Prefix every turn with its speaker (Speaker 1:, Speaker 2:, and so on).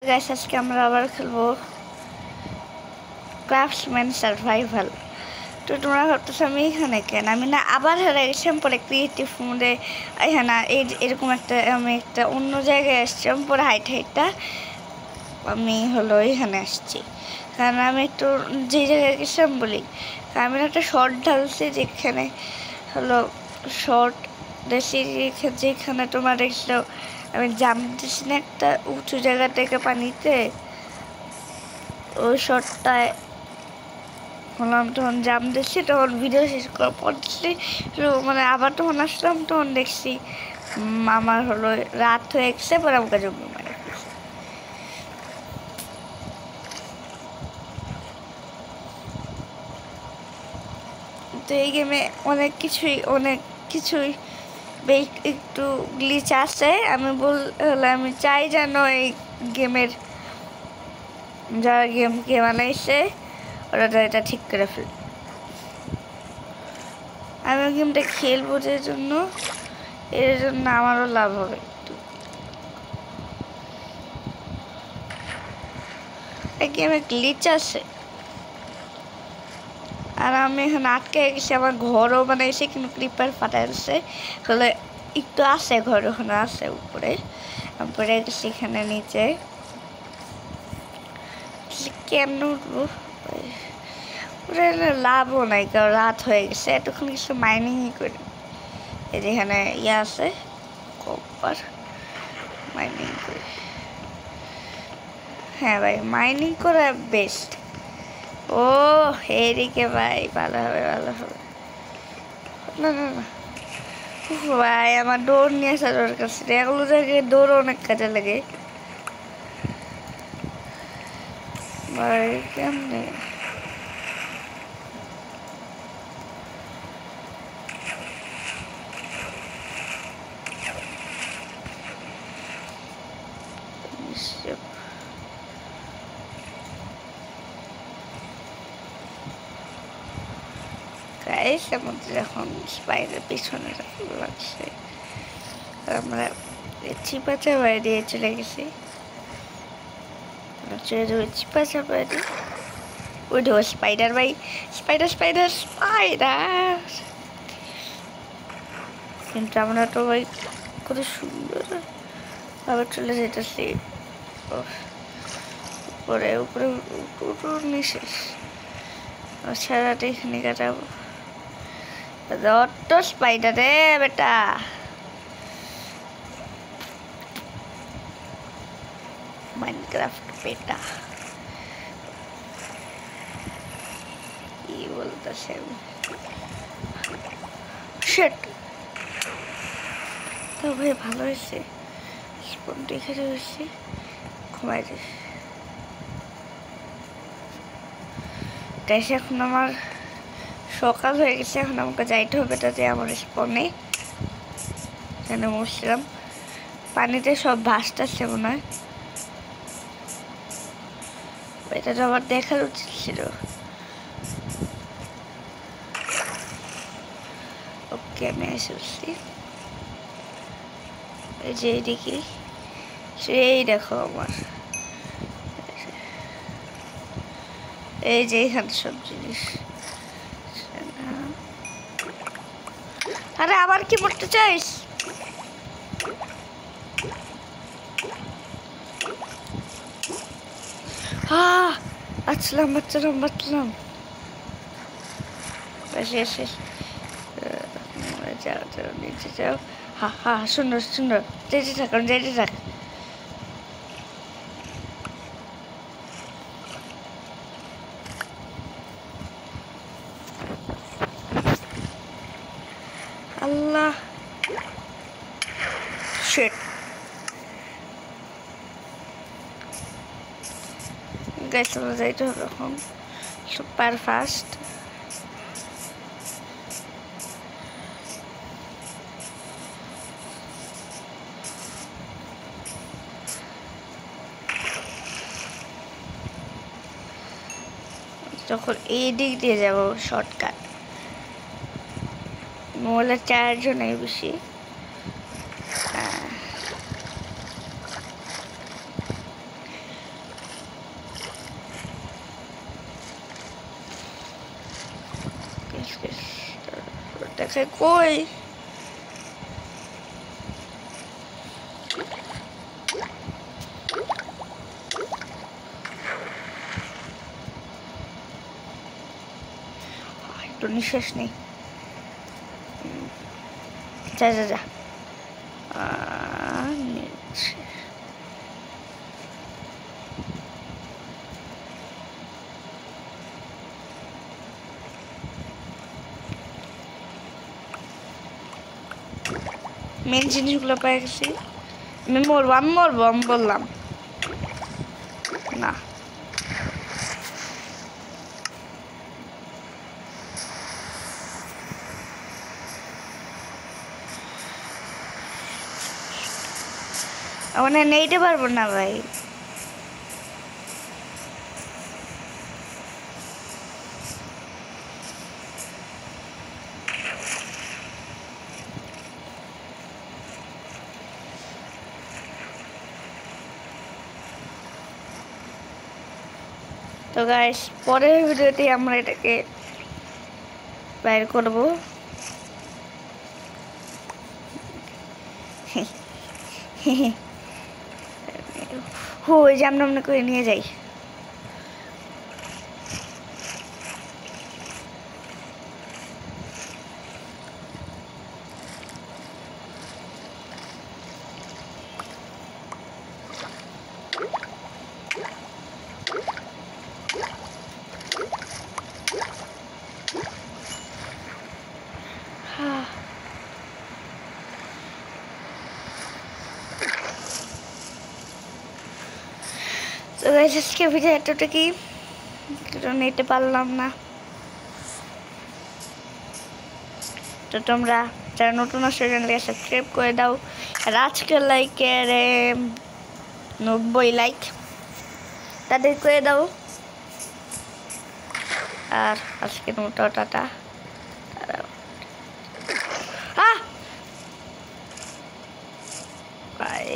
Speaker 1: Guys আজকে আমরা আবার খেলবো ক্রাফটসম্যান সার্ভাইভাল। তো তোমরা ভাবতেছো আমি এখানে কেন, আমি না আবার হেরে গেছিলাম পরে ক্রিয়েটিভ মোডে। হ্যাঁ এরকম আমি একটা অন্য জায়গায় আসছিলাম, পরে হাইটটা আমি হলো এখানে আসছি, কারণ আমি একটু যে জায়গায় গেছিলাম বলি, আমি একটা শর্ট ঢালছি যেখানে হলো শর্ট দেশি যেখানে তোমার দেখছো আমি জাম্প দিচ্ছি না একটা উঁচু জায়গা থেকে পানিতে, ওই শর্টটায় হলাম তখন জাম্প দিচ্ছি, তখন ভিডিও শেষ করার পর মানে আবার তখন আসলাম, তখন দেখছি আমার হলো রাত হয়ে গেছে, পরে আমাকে জমি মারে। তো এই গেমে অনেক কিছুই একটু গ্লিচ আছে। আমি চাই যেন এই গেমের যারা গেমকে বানাইছে ওরা এটা ঠিক করে ফেল। আমি গেমটা খেলবো এর জন্য আমারও লাভ হবে একটু। এই গেমে গ্লিচ আছে আর আমি এখন আটকে গেছি, আমার ঘরও বানাইছে কিন্তু ক্রিপার ফাটাইছে, তাহলে একটু আছে ঘর ওখানে আছে উপরে, পরে গেছি এখানে নিচে কেমন উঠবো, লাভও নাই কারণ রাত হয়ে গেছে, এতক্ষণ কিছু মাইনিংই করি। এই যেখানে ইয়ে আছে কপার, মাইনিং করি। হ্যাঁ ভাই মাইনিং করা বেস্ট। ও এদিকে ভাই ভালো হবে না ভাই, আমার দৌড় নিয়ে আসা দরকার ছিল, এগুলো জায়গায় দৌড় অনেক কাজে লাগে ভাই। কেমনে গাইস আমাদের এখন স্পাইডার পিছনে লাগছে, আমরা চিপা চাপাই দিয়ে চলে গেছি, চিপা চাপাই দিয়ে ওই ঢো স্পাইডার ভাই, স্পাইডার কিন্তু আমরা তো ভাই কত সুন্দর আবার চলে যেতেছি উপরে উপরে নিশেষ সারাটা এখানে কাটাবো। তো স্পাইডার রে বেটা, মাইনক্রাফট বেটা কি বলতেছে, শিট তো ভাই ভালো হয়েছে, স্পনটা এখানে হয়েছে, ঘুমাই দিস গাইস। এখন আমার সকাল হয়ে গেছে, এখন আমাকে যাইতে হবে তাতে আমার স্পনে, এখানে বসছিলাম পানিতে সব ভাসতেছে মনে হয়, এটা তো আমার দেখার উচিত ছিল। ওকে আমি এসেছি, এই যে দেখি সেই দেখো আমার এই যে এখানে সব জিনিস, আরে আবার কি পড়তে চাইস? বাঁচলাম যাও নিচে যাও, সুন্দর যেতে থাক। আল্লাহ শিট গাইস, আমরা যাইতে হবে এখন সুপার ফাস্ট। তখন এই দিক দিয়ে যাব শর্টকাট, মোবাইলের চার্জও নেই বেশি। আছে কই একটু নিঃশ্বাস নেই যা যা যা নিচ্ছে মেন জিনিসগুলো পেয়ে গেছি আমি মরবো আমি বললাম না মানে নেইতে পারবো না ভাই তো গাইস পরের ভিডিওতে আমরা এটাকে বাইর করব ওই যে আমরা করে নিয়ে যাই তো গাইস আজকে ভিডিও এতটুকুই নিতে পারলাম না তো তোমরা যারা নতুন আসছে চ্যানেলকে সাবস্ক্রাইব করে দাও আর আজকের লাইকের 90 লাইক তাদের করে দাও আর আজকের মতো টাটা বাই